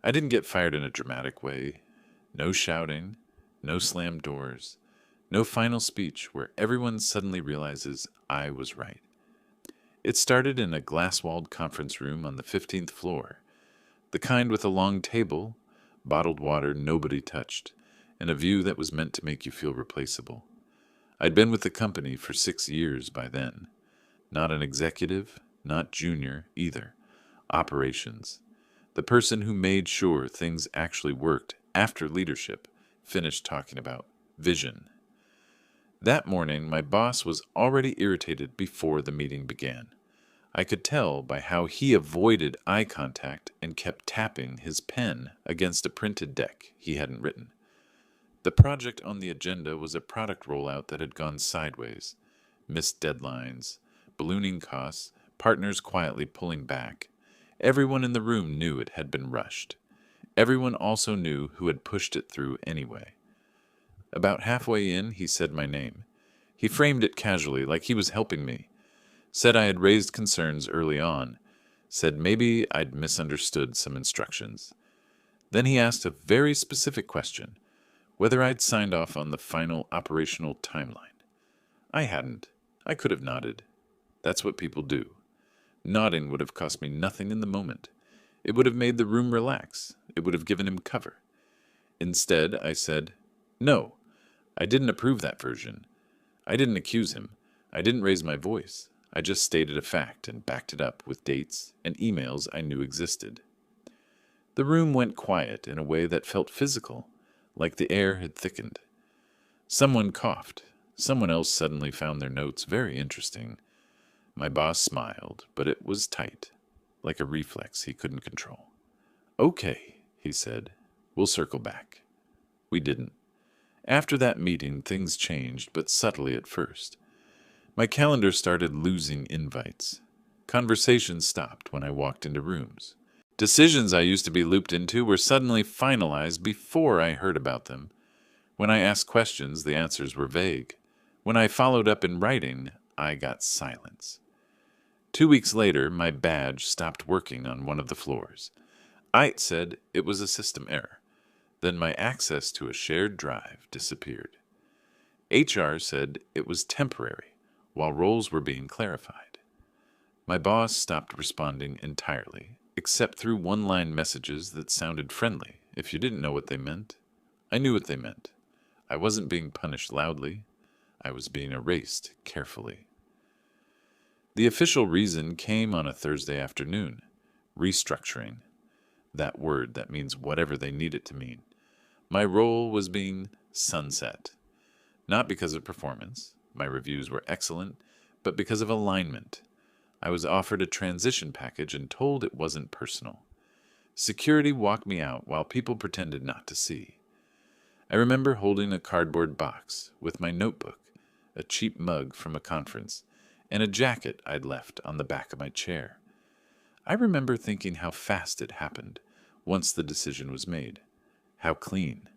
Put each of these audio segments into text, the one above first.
I didn't get fired in a dramatic way. No shouting, no slammed doors, no final speech where everyone suddenly realizes I was right. It started in a glass-walled conference room on the 15th floor, the kind with a long table, bottled water nobody touched, and a view that was meant to make you feel replaceable. I'd been with the company for 6 years by then. Not an executive, not junior either. Operations. The person who made sure things actually worked after leadership finished talking about vision. That morning, my boss was already irritated before the meeting began. I could tell by how he avoided eye contact and kept tapping his pen against a printed deck he hadn't written. The project on the agenda was a product rollout that had gone sideways. Missed deadlines, ballooning costs, partners quietly pulling back. Everyone in the room knew it had been rushed. Everyone also knew who had pushed it through anyway. About halfway in, he said my name. He framed it casually, like he was helping me. Said I had raised concerns early on. Said maybe I'd misunderstood some instructions. Then he asked a very specific question, whether I'd signed off on the final operational timeline. I hadn't. I could have nodded. That's what people do. Nodding would have cost me nothing in the moment. It would have made the room relax. It would have given him cover. Instead, I said, "No, I didn't approve that version. I didn't accuse him. I didn't raise my voice. I just stated a fact and backed it up with dates and emails I knew existed." The room went quiet in a way that felt physical, like the air had thickened. Someone coughed. Someone else suddenly found their notes very interesting. My boss smiled, but it was tight, like a reflex he couldn't control. "Okay," he said. "We'll circle back." We didn't. After that meeting, things changed, but subtly at first. My calendar started losing invites. Conversations stopped when I walked into rooms. Decisions I used to be looped into were suddenly finalized before I heard about them. When I asked questions, the answers were vague. When I followed up in writing, I got silence. 2 weeks later, my badge stopped working on one of the floors. AITA said it was a system error. Then my access to a shared drive disappeared. HR said it was temporary, while roles were being clarified. My boss stopped responding entirely, except through one-line messages that sounded friendly if you didn't know what they meant. I knew what they meant. I wasn't being punished loudly. I was being erased carefully. The official reason came on a Thursday afternoon. Restructuring. That word that means whatever they need it to mean. My role was being sunset. Not because of performance. My reviews were excellent, but because of alignment. I was offered a transition package and told it wasn't personal. Security walked me out while people pretended not to see. I remember holding a cardboard box with my notebook, a cheap mug from a conference, and a jacket I'd left on the back of my chair. I remember thinking how fast it happened once the decision was made. How clean.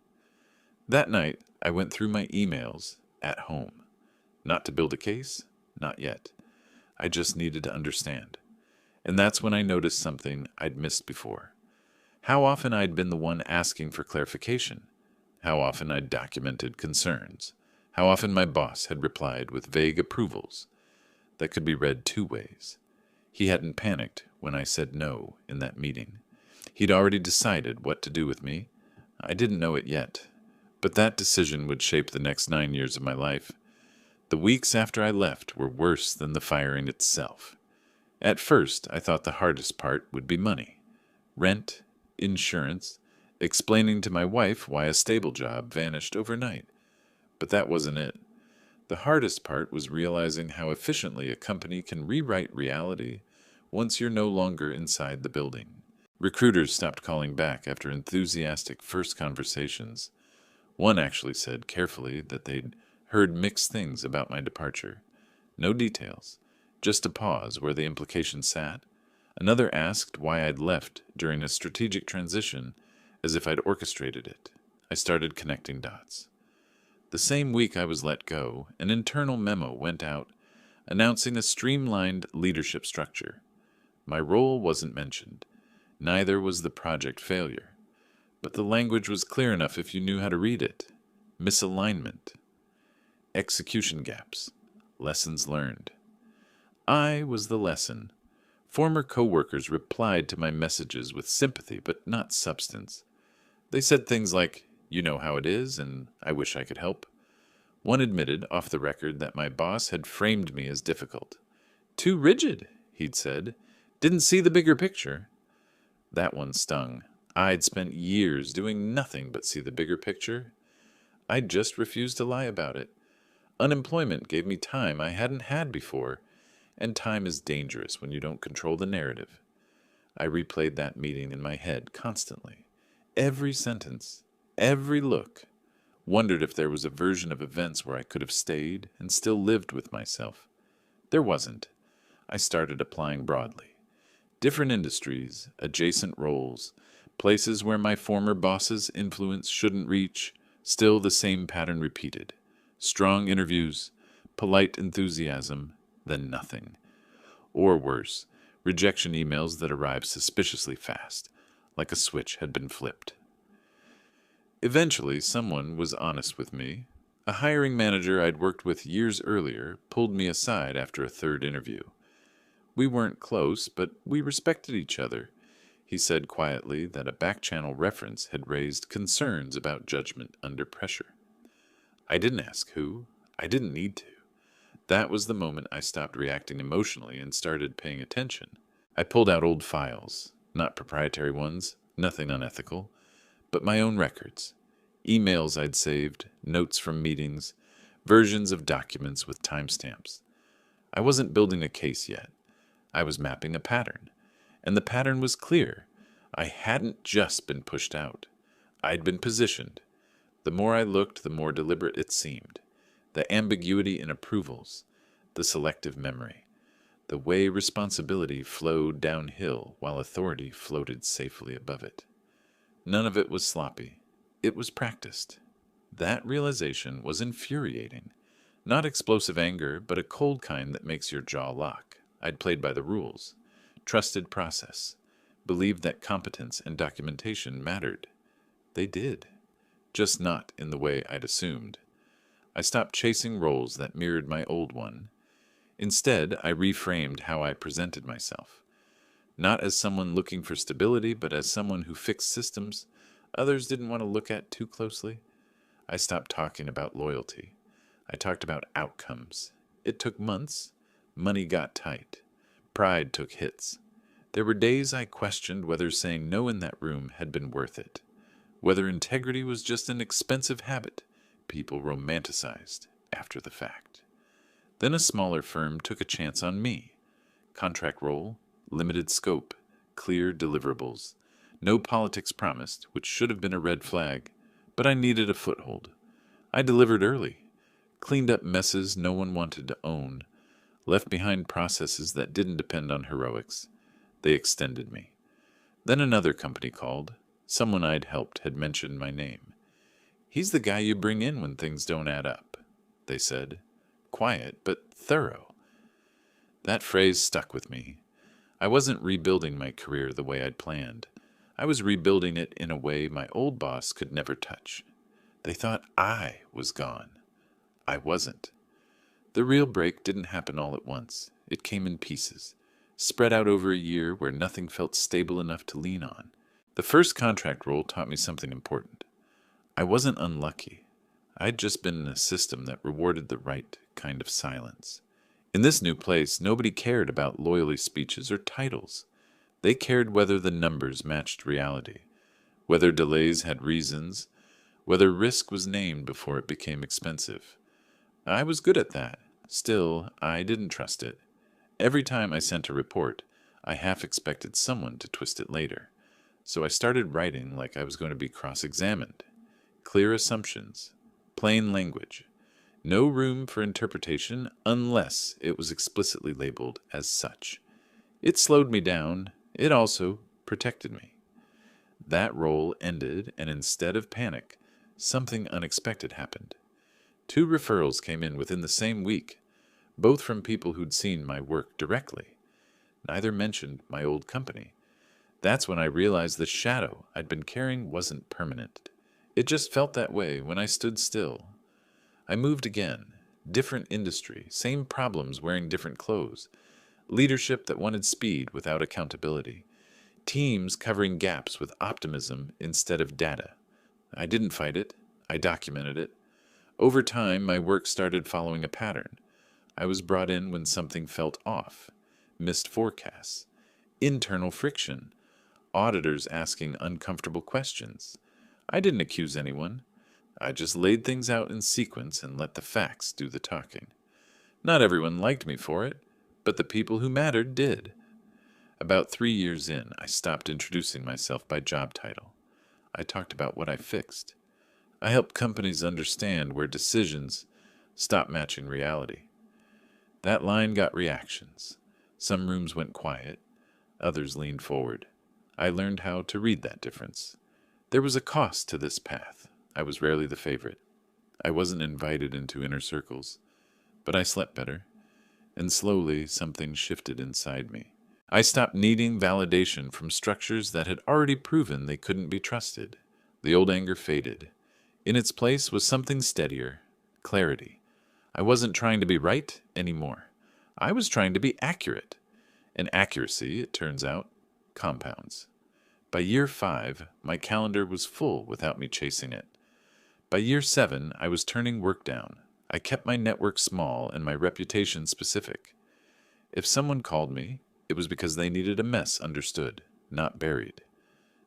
That night, I went through my emails at home. Not to build a case? Not yet. I just needed to understand. And that's when I noticed something I'd missed before. How often I'd been the one asking for clarification. How often I'd documented concerns. How often my boss had replied with vague approvals that could be read two ways. He hadn't panicked when I said no in that meeting. He'd already decided what to do with me. I didn't know it yet, but that decision would shape the next 9 years of my life. The weeks after I left were worse than the firing itself. At first, I thought the hardest part would be money. Rent, insurance, explaining to my wife why a stable job vanished overnight. But that wasn't it. The hardest part was realizing how efficiently a company can rewrite reality once you're no longer inside the building. Recruiters stopped calling back after enthusiastic first conversations. One actually said carefully that they'd heard mixed things about my departure. No details, just a pause where the implication sat. Another asked why I'd left during a strategic transition, as if I'd orchestrated it. I started connecting dots. The same week I was let go, an internal memo went out announcing a streamlined leadership structure. My role wasn't mentioned. Neither was the project failure. But the language was clear enough if you knew how to read it. Misalignment. Execution gaps. Lessons learned. I was the lesson. Former coworkers replied to my messages with sympathy, but not substance. They said things like, "You know how it is, and I wish I could help." One admitted, off the record, that my boss had framed me as difficult. "Too rigid," he'd said. "Didn't see the bigger picture." That one stung. I'd spent years doing nothing but see the bigger picture. I just refused to lie about it. Unemployment gave me time I hadn't had before, and time is dangerous when you don't control the narrative. I replayed that meeting in my head constantly. Every sentence, every look. Wondered if there was a version of events where I could have stayed and still lived with myself. There wasn't. I started applying broadly. Different industries, adjacent roles, places where my former boss's influence shouldn't reach, still the same pattern repeated. Strong interviews, polite enthusiasm, then nothing. Or worse, rejection emails that arrived suspiciously fast, like a switch had been flipped. Eventually, someone was honest with me. A hiring manager I'd worked with years earlier pulled me aside after a third interview. We weren't close, but we respected each other. He said quietly that a back-channel reference had raised concerns about judgment under pressure. I didn't ask who. I didn't need to. That was the moment I stopped reacting emotionally and started paying attention. I pulled out old files, not proprietary ones, nothing unethical, but my own records. Emails I'd saved, notes from meetings, versions of documents with timestamps. I wasn't building a case yet. I was mapping a pattern. And the pattern was clear. I hadn't just been pushed out. I'd been positioned. The more I looked, the more deliberate it seemed. The ambiguity in approvals, the selective memory, the way responsibility flowed downhill while authority floated safely above it. None of it was sloppy. It was practiced. That realization was infuriating. Not explosive anger, but a cold kind that makes your jaw lock. I'd played by the rules. Trusted process. Believed that competence and documentation mattered. They did. Just not in the way I'd assumed. I stopped chasing roles that mirrored my old one. Instead, I reframed how I presented myself. Not as someone looking for stability, but as someone who fixed systems others didn't want to look at too closely. I stopped talking about loyalty. I talked about outcomes. It took months. Money got tight. Pride took hits. There were days I questioned whether saying no in that room had been worth it. Whether integrity was just an expensive habit people romanticized after the fact. Then a smaller firm took a chance on me. Contract role, limited scope, clear deliverables. No politics promised, which should have been a red flag, but I needed a foothold. I delivered early, cleaned up messes no one wanted to own, left behind processes that didn't depend on heroics. They extended me. Then another company called. Someone I'd helped had mentioned my name. "He's the guy you bring in when things don't add up," they said. Quiet, but thorough. That phrase stuck with me. I wasn't rebuilding my career the way I'd planned. I was rebuilding it in a way my old boss could never touch. They thought I was gone. I wasn't. The real break didn't happen all at once. It came in pieces, spread out over a year where nothing felt stable enough to lean on. The first contract role taught me something important. I wasn't unlucky. I'd just been in a system that rewarded the right kind of silence. In this new place, nobody cared about loyalty speeches or titles. They cared whether the numbers matched reality, whether delays had reasons, whether risk was named before it became expensive. I was good at that. Still, I didn't trust it. Every time I sent a report, I half expected someone to twist it later. So I started writing like I was going to be cross-examined. Clear assumptions, plain language. No room for interpretation unless it was explicitly labeled as such. It slowed me down. It also protected me. That role ended, and instead of panic, something unexpected happened. 2 referrals came in within the same week, both from people who'd seen my work directly. Neither mentioned my old company. That's when I realized the shadow I'd been carrying wasn't permanent. It just felt that way when I stood still. I moved again. Different industry, same problems wearing different clothes. Leadership that wanted speed without accountability. Teams covering gaps with optimism instead of data. I didn't fight it. I documented it. Over time, my work started following a pattern. I was brought in when something felt off. Missed forecasts. Internal friction. Auditors asking uncomfortable questions. I didn't accuse anyone. I just laid things out in sequence and let the facts do the talking. Not everyone liked me for it, but the people who mattered did. About 3 years in, I stopped introducing myself by job title. I talked about what I fixed. I helped companies understand where decisions stop matching reality. That line got reactions. Some rooms went quiet, others leaned forward. I learned how to read that difference. There was a cost to this path. I was rarely the favorite. I wasn't invited into inner circles, but I slept better, and slowly something shifted inside me. I stopped needing validation from structures that had already proven they couldn't be trusted. The old anger faded. In its place was something steadier, clarity. I wasn't trying to be right anymore. I was trying to be accurate. And accuracy, it turns out, compounds. By year 5, my calendar was full without me chasing it. By year 7, I was turning work down. I kept my network small and my reputation specific. If someone called me, it was because they needed a mess understood, not buried.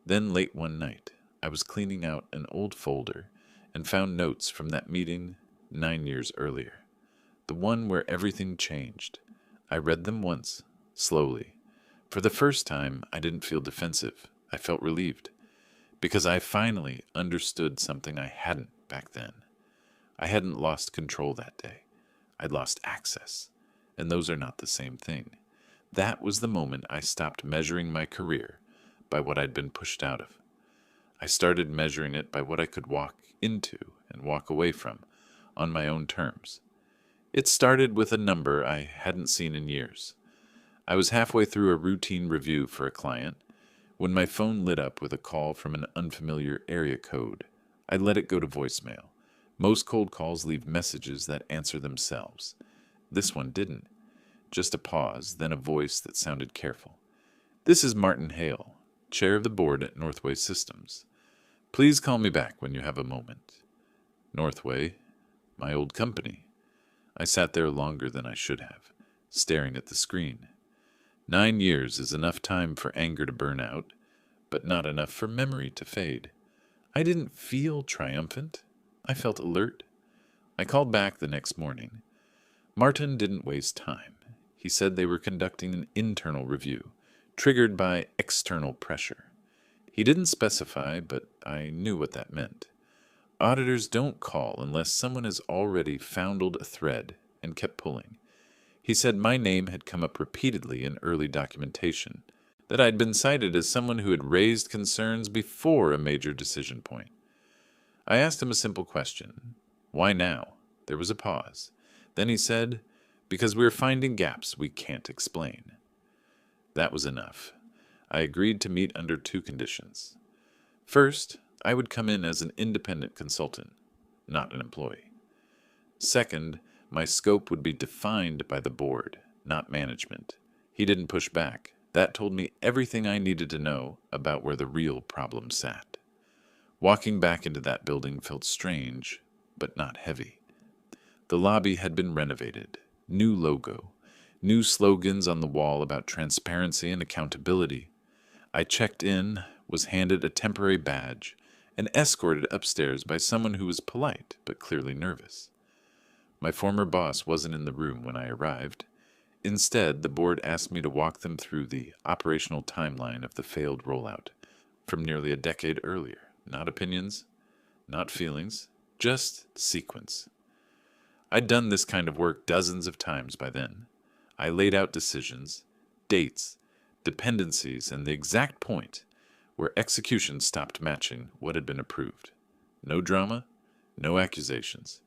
Then late one night, I was cleaning out an old folder and found notes from that meeting 9 years earlier. The one where everything changed. I read them once, slowly. For the first time, I didn't feel defensive. I felt relieved. Because I finally understood something I hadn't back then. I hadn't lost control that day. I'd lost access. And those are not the same thing. That was the moment I stopped measuring my career by what I'd been pushed out of. I started measuring it by what I could walk into and walk away from on my own terms. It started with a number I hadn't seen in years. I was halfway through a routine review for a client when my phone lit up with a call from an unfamiliar area code. I let it go to voicemail. Most cold calls leave messages that answer themselves. This one didn't. Just a pause, then a voice that sounded careful. "This is Martin Hale, chair of the board at Northway Systems. Please call me back when you have a moment." Northway, my old company. I sat there longer than I should have, staring at the screen. 9 years is enough time for anger to burn out, but not enough for memory to fade. I didn't feel triumphant. I felt alert. I called back the next morning. Martin didn't waste time. He said they were conducting an internal review, triggered by external pressure. He didn't specify, but I knew what that meant. Auditors don't call unless someone has already foundled a thread and kept pulling. He said my name had come up repeatedly in early documentation, that I'd been cited as someone who had raised concerns before a major decision point. I asked him a simple question. Why now? There was a pause. Then he said, because we're finding gaps we can't explain. That was enough. I agreed to meet under 2 conditions. First, I would come in as an independent consultant, not an employee. Second, my scope would be defined by the board, not management. He didn't push back. That told me everything I needed to know about where the real problem sat. Walking back into that building felt strange, but not heavy. The lobby had been renovated. New logo. New slogans on the wall about transparency and accountability. I checked in, was handed a temporary badge, and escorted upstairs by someone who was polite but clearly nervous. My former boss wasn't in the room when I arrived. Instead, the board asked me to walk them through the operational timeline of the failed rollout from nearly a decade earlier. Not opinions, not feelings, just sequence. I'd done this kind of work dozens of times by then. I laid out decisions, dates, dependencies, and the exact point where execution stopped matching what had been approved. No drama, no accusations,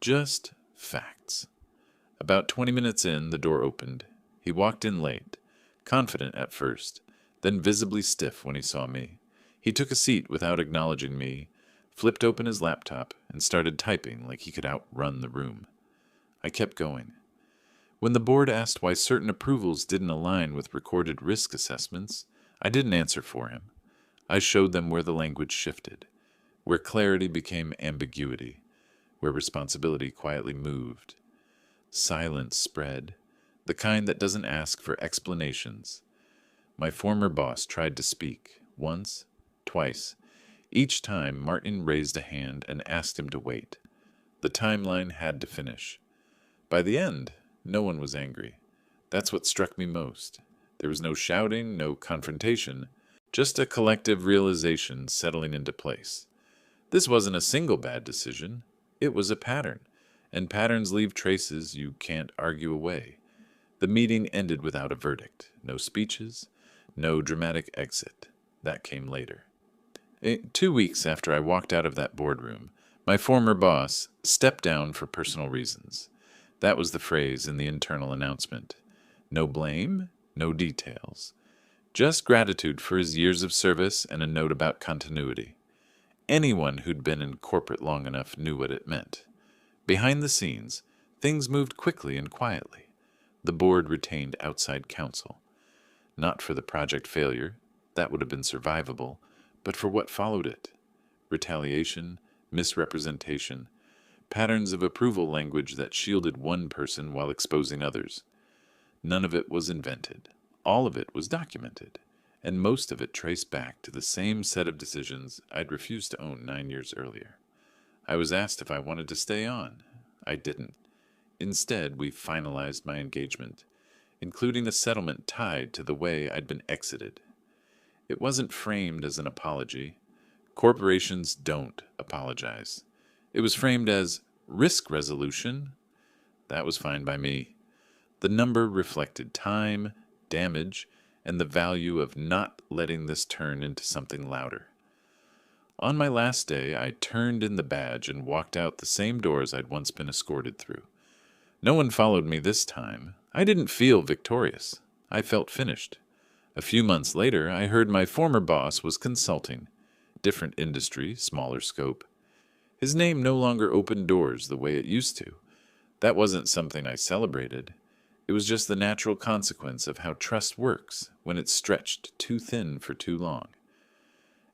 just facts. About 20 minutes in, the door opened. He walked in late, confident at first, then visibly stiff when he saw me. He took a seat without acknowledging me, flipped open his laptop, and started typing like he could outrun the room. I kept going. When the board asked why certain approvals didn't align with recorded risk assessments, I didn't answer for him. I showed them where the language shifted, where clarity became ambiguity, where responsibility quietly moved. Silence spread, the kind that doesn't ask for explanations. My former boss tried to speak, once, twice. Each time, Martin raised a hand and asked him to wait. The timeline had to finish. By the end, no one was angry. That's what struck me most. There was no shouting, no confrontation, just a collective realization settling into place. This wasn't a single bad decision. It was a pattern, and patterns leave traces you can't argue away. The meeting ended without a verdict. No speeches, no dramatic exit. That came later. 2 weeks after I walked out of that boardroom, my former boss stepped down for personal reasons. That was the phrase in the internal announcement. No blame, no details. Just gratitude for his years of service and a note about continuity. Anyone who'd been in corporate long enough knew what it meant. Behind the scenes, things moved quickly and quietly. The board retained outside counsel. Not for the project failure, that would have been survivable, but for what followed it. Retaliation, misrepresentation, patterns of approval language that shielded one person while exposing others. None of it was invented. All of it was documented, and most of it traced back to the same set of decisions I'd refused to own 9 years earlier. I was asked if I wanted to stay on. I didn't. Instead, we finalized my engagement, including a settlement tied to the way I'd been exited. It wasn't framed as an apology. Corporations don't apologize. It was framed as risk resolution. That was fine by me. The number reflected time, damage, and the value of not letting this turn into something louder. On my last day, I turned in the badge and walked out the same doors I'd once been escorted through. No one followed me this time. I didn't feel victorious. I felt finished. A few months later, I heard my former boss was consulting. Different industry, smaller scope. His name no longer opened doors the way it used to. That wasn't something I celebrated. It was just the natural consequence of how trust works when it's stretched too thin for too long.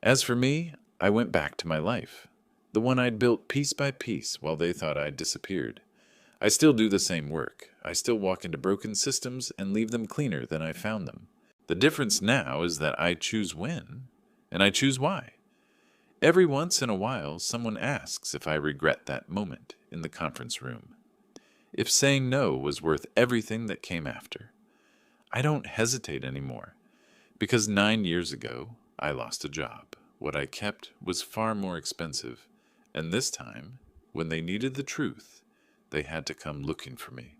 As for me, I went back to my life, the one I'd built piece by piece while they thought I'd disappeared. I still do the same work. I still walk into broken systems and leave them cleaner than I found them. The difference now is that I choose when, and I choose why. Every once in a while, someone asks if I regret that moment in the conference room. If saying no was worth everything that came after. I don't hesitate anymore, because 9 years ago, I lost a job. What I kept was far more expensive, and this time, when they needed the truth, they had to come looking for me.